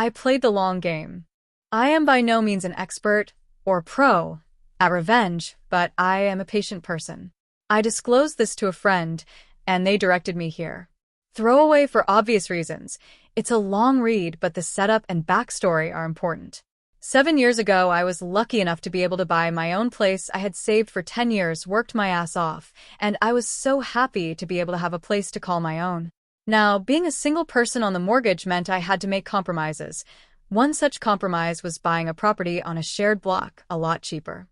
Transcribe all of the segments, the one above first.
I played the long game. I am by no means an expert or pro at revenge, but I am a patient person. I disclosed this to a friend, and they directed me here. Throwaway for obvious reasons. It's a long read, but the setup and backstory are important. 7 years ago, I was lucky enough to be able to buy my own place. I had saved for 10 years, worked my ass off, and I was so happy to be able to have a place to call my own. Now, being a single person on the mortgage meant I had to make compromises. One such compromise was buying a property on a shared block, a lot cheaper.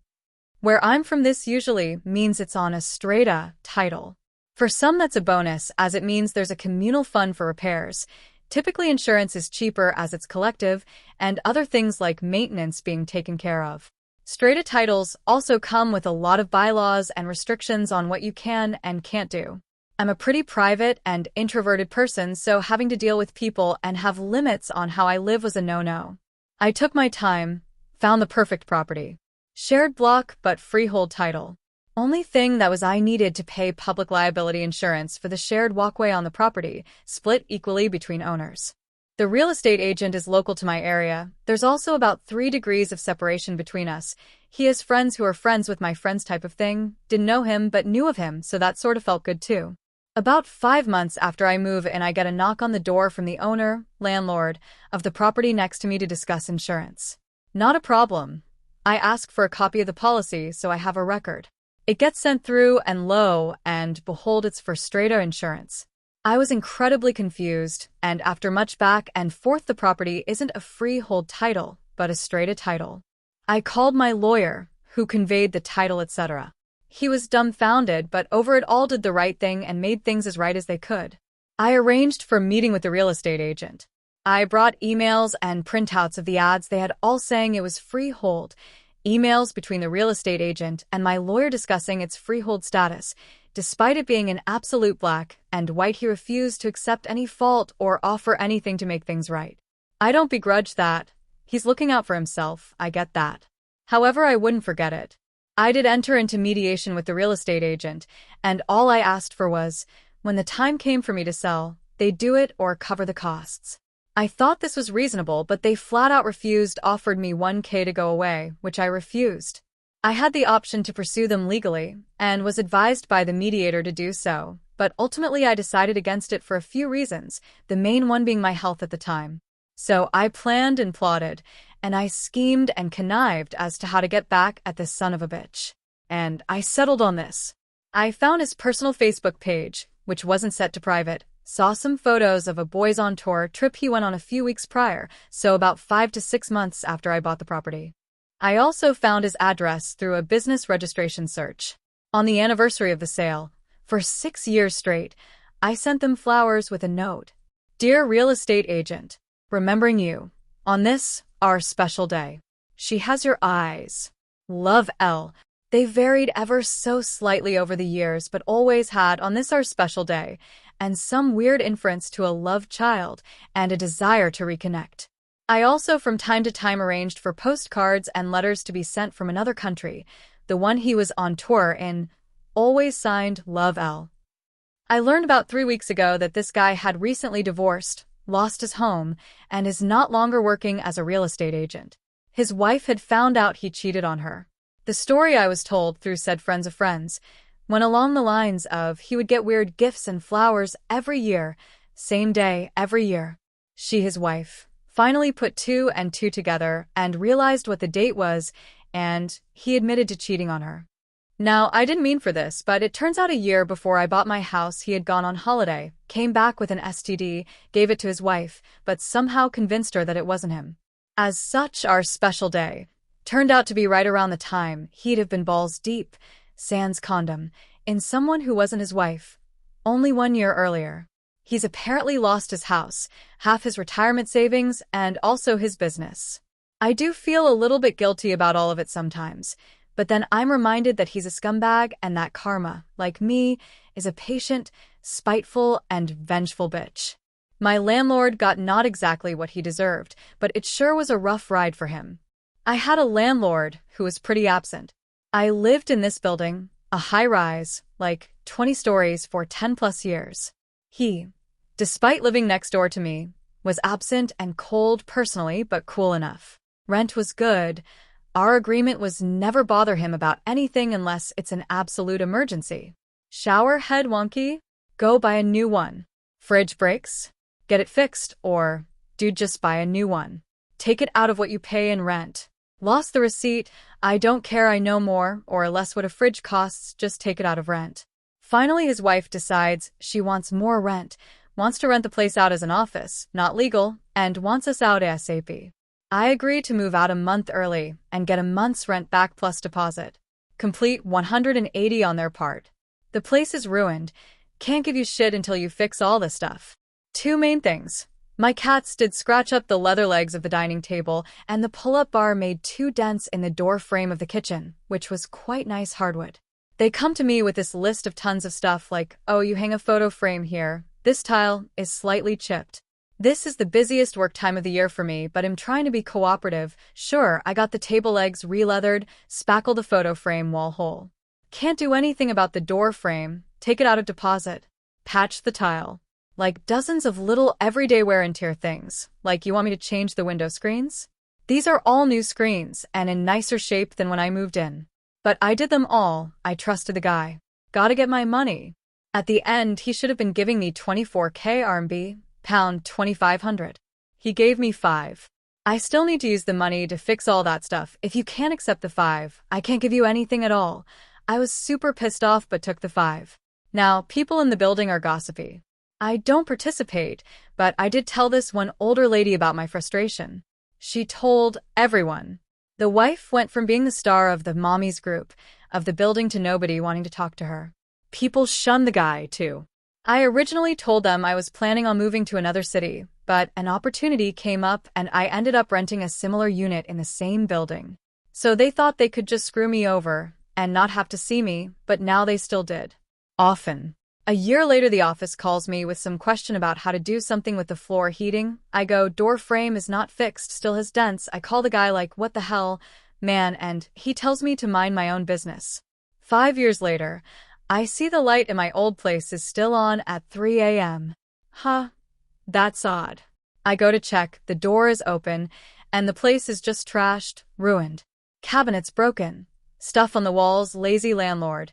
Where I'm from, this usually means it's on a straight-a title. For some, that's a bonus, as it means there's a communal fund for repairs. Typically, insurance is cheaper as it's collective, and other things like maintenance being taken care of. Strata titles also come with a lot of bylaws and restrictions on what you can and can't do. I'm a pretty private and introverted person, so having to deal with people and have limits on how I live was a no-no. I took my time, found the perfect property. Shared block but freehold title. Only thing that was I needed to pay public liability insurance for the shared walkway on the property, split equally between owners. The real estate agent is local to my area. There's also about 3 degrees of separation between us. He has friends who are friends with my friends type of thing. Didn't know him but knew of him, so that sort of felt good too. About 5 months after I move in, I get a knock on the door from the owner, landlord, of the property next to me to discuss insurance. Not a problem. I ask for a copy of the policy so I have a record. It gets sent through, and lo and behold, it's for strata insurance. I was incredibly confused, and after much back and forth, the property isn't a freehold title, but a strata title. I called my lawyer, who conveyed the title, etc. He was dumbfounded, but over it all did the right thing and made things as right as they could. I arranged for a meeting with the real estate agent. I brought emails and printouts of the ads they had, all saying it was freehold. Emails between the real estate agent and my lawyer discussing its freehold status. Despite it being in absolute black and white, he refused to accept any fault or offer anything to make things right. I don't begrudge that. He's looking out for himself, I get that. However, I wouldn't forget it. I did enter into mediation with the real estate agent, and all I asked for was, when the time came for me to sell, they'd do it or cover the costs. I thought this was reasonable, but they flat out refused, offered me $1,000 to go away, which I refused. I had the option to pursue them legally, and was advised by the mediator to do so, but ultimately I decided against it for a few reasons, the main one being my health at the time. So I planned and plotted, and I schemed and connived as to how to get back at this son of a bitch. And I settled on this. I found his personal Facebook page, which wasn't set to private, saw some photos of a boys on tour trip he went on a few weeks prior, so about 5 to 6 months after I bought the property. I also found his address through a business registration search. On the anniversary of the sale, for 6 years straight, I sent them flowers with a note. Dear real estate agent, remembering you, on this, our special day. She has your eyes. Love, L. They varied ever so slightly over the years, but always had, on this our special day, and some weird inference to a love child and a desire to reconnect. I also from time to time arranged for postcards and letters to be sent from another country, the one he was on tour in, always signed Love, L. I learned about 3 weeks ago that this guy had recently divorced, lost his home, and is not longer working as a real estate agent. His wife had found out he cheated on her. The story I was told through said friends of friends went along the lines of he would get weird gifts and flowers every year, same day every year. She, his wife, finally put 2 and 2 together and realized what the date was, and he admitted to cheating on her. Now, I didn't mean for this, but it turns out a year before I bought my house, he had gone on holiday, came back with an STD, gave it to his wife, but somehow convinced her that it wasn't him. As such, our special day turned out to be right around the time he'd have been balls deep, sans condom, in someone who wasn't his wife, only 1 year earlier. He's apparently lost his house, half his retirement savings, and also his business. I do feel a little bit guilty about all of it sometimes, but then I'm reminded that he's a scumbag and that karma, like me, is a patient, spiteful, and vengeful bitch. My landlord got not exactly what he deserved, but it sure was a rough ride for him. I had a landlord who was pretty absent. I lived in this building, a high-rise, like 20 stories for 10 plus years. He, despite living next door to me, Was absent and cold personally, but cool enough. Rent was good. Our agreement was never bother him about anything unless it's an absolute emergency. Shower head wonky? Go buy a new one. Fridge breaks? Get it fixed, or, dude, just buy a new one. Take it out of what you pay in rent. Lost the receipt? I don't care, I know more or less what a fridge costs, just take it out of rent. Finally, his wife decides she wants more rent, wants to rent the place out as an office, not legal, and wants us out ASAP. I agree to move out a month early and get a month's rent back plus deposit. Complete 180 on their part. The place is ruined. Can't give you shit until you fix all this stuff. Two main things. My cats did scratch up the leather legs of the dining table, and the pull-up bar made 2 dents in the door frame of the kitchen, which was quite nice hardwood. They come to me with this list of tons of stuff like, oh, you hang a photo frame here. This tile is slightly chipped. This is the busiest work time of the year for me, but I'm trying to be cooperative. Sure, I got the table legs re-leathered, spackle the photo frame wall hole. Can't do anything about the door frame. Take it out of deposit. Patch the tile. Like dozens of little everyday wear and tear things. Like, you want me to change the window screens? These are all new screens and in nicer shape than when I moved in. But I did them all. I trusted the guy. Gotta get my money. At the end, he should have been giving me 24k RMB, pound 2,500. He gave me 5. I still need to use the money to fix all that stuff. If you can't accept the 5, I can't give you anything at all. I was super pissed off but took the 5. Now, people in the building are gossipy. I don't participate, but I did tell this one older lady about my frustration. She told everyone. The wife went from being the star of the mommies group of the building to nobody wanting to talk to her. People shun the guy, too. I originally told them I was planning on moving to another city, but an opportunity came up and I ended up renting a similar unit in the same building. So they thought they could just screw me over and not have to see me, but now they still did. Often. A year later, the office calls me with some question about how to do something with the floor heating. I go, door frame is not fixed, still has dents. I call the guy like, what the hell, man, and he tells me to mind my own business. 5 years later, I see the light in my old place is still on at 3 a.m. Huh, that's odd. I go to check, the door is open, and the place is just trashed, ruined. Cabinets broken, stuff on the walls, lazy landlord.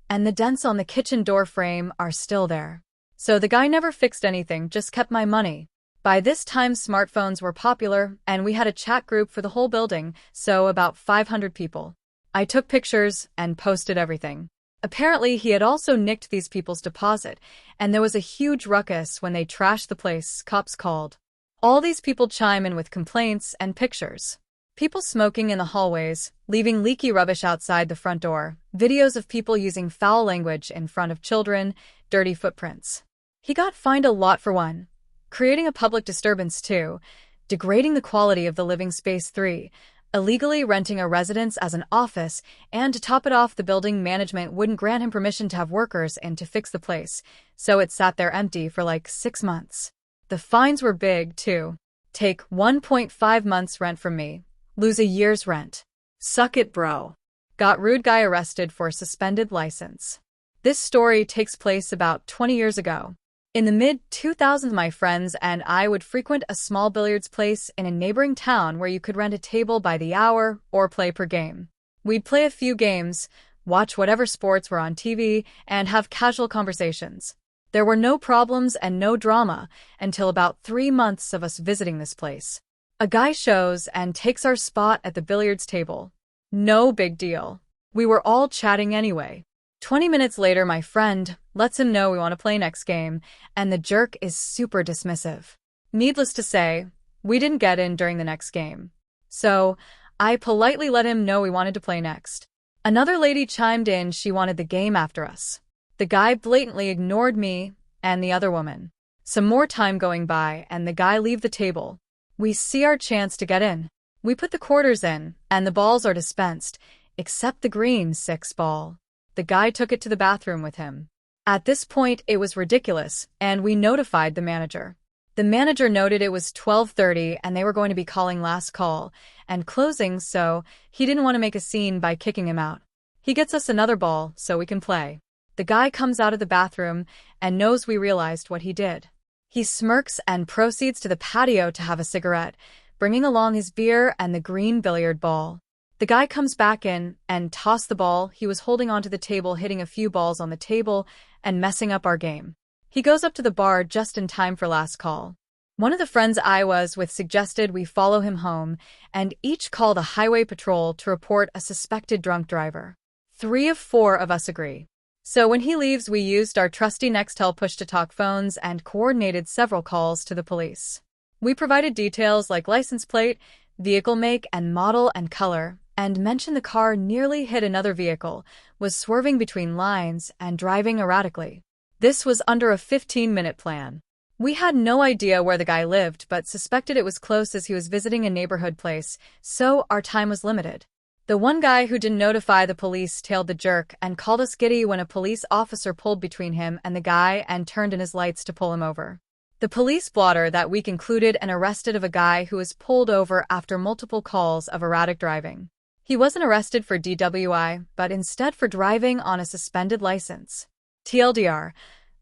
And the dents on the kitchen door frame are still there. So the guy never fixed anything, just kept my money. By this time, smartphones were popular, and we had a chat group for the whole building, so about 500 people. I took pictures and posted everything. Apparently, he had also nicked these people's deposit, and there was a huge ruckus when they trashed the place. Cops called. All these people chime in with complaints and pictures. People smoking in the hallways, leaving leaky rubbish outside the front door, videos of people using foul language in front of children, dirty footprints. He got fined a lot for one. Creating a public disturbance 2, degrading the quality of the living space 3, illegally renting a residence as an office, and to top it off, the building management wouldn't grant him permission to have workers in to fix the place, so it sat there empty for like 6 months. The fines were big, too. Take 1.5 months rent from me. Lose a year's rent. Suck it, bro. Got rude guy arrested for suspended license. This story takes place about 20 years ago. In the mid-2000s, my friends and I would frequent a small billiards place in a neighboring town where you could rent a table by the hour or play per game. We'd play a few games, watch whatever sports were on TV, and have casual conversations. There were no problems and no drama until about 3 months of us visiting this place. A guy shows and takes our spot at the billiards table. No big deal. We were all chatting anyway. 20 minutes later, my friend lets him know we want to play next game, and the jerk is super dismissive. Needless to say, we didn't get in during the next game. So, I politely let him know we wanted to play next. Another lady chimed in she wanted the game after us. The guy blatantly ignored me and the other woman. Some more time going by, and the guy leave the table. We see our chance to get in. We put the quarters in, and the balls are dispensed, except the green 6 ball. The guy took it to the bathroom with him. At this point, it was ridiculous, and we notified the manager. The manager noted it was 12:30 and they were going to be calling last call and closing, so he didn't want to make a scene by kicking him out. He gets us another ball so we can play. The guy comes out of the bathroom and knows we realized what he did. He smirks and proceeds to the patio to have a cigarette, bringing along his beer and the green billiard ball. The guy comes back in and tosses the ball he was holding onto the table, hitting a few balls on the table and messing up our game. He goes up to the bar just in time for last call. One of the friends I was with suggested we follow him home and each call the highway patrol to report a suspected drunk driver. 3 of 4 of us agree. So when he leaves, we used our trusty Nextel push-to-talk phones and coordinated several calls to the police. We provided details like license plate, vehicle make and model and color, and mentioned the car nearly hit another vehicle, was swerving between lines, and driving erratically. This was under a 15-minute plan. We had no idea where the guy lived but suspected it was close as he was visiting a neighborhood place, so our time was limited. The one guy who didn't notify the police tailed the jerk and called us giddy when a police officer pulled between him and the guy and turned in his lights to pull him over. The police blotter that week included an arrested of a guy who was pulled over after multiple calls of erratic driving. He wasn't arrested for DWI, but instead for driving on a suspended license. TLDR,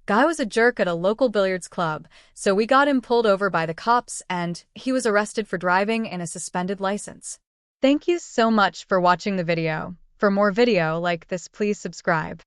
guy was a jerk at a local billiards club, so we got him pulled over by the cops and he was arrested for driving in a suspended license. Thank you so much for watching the video. For more video like this, please subscribe.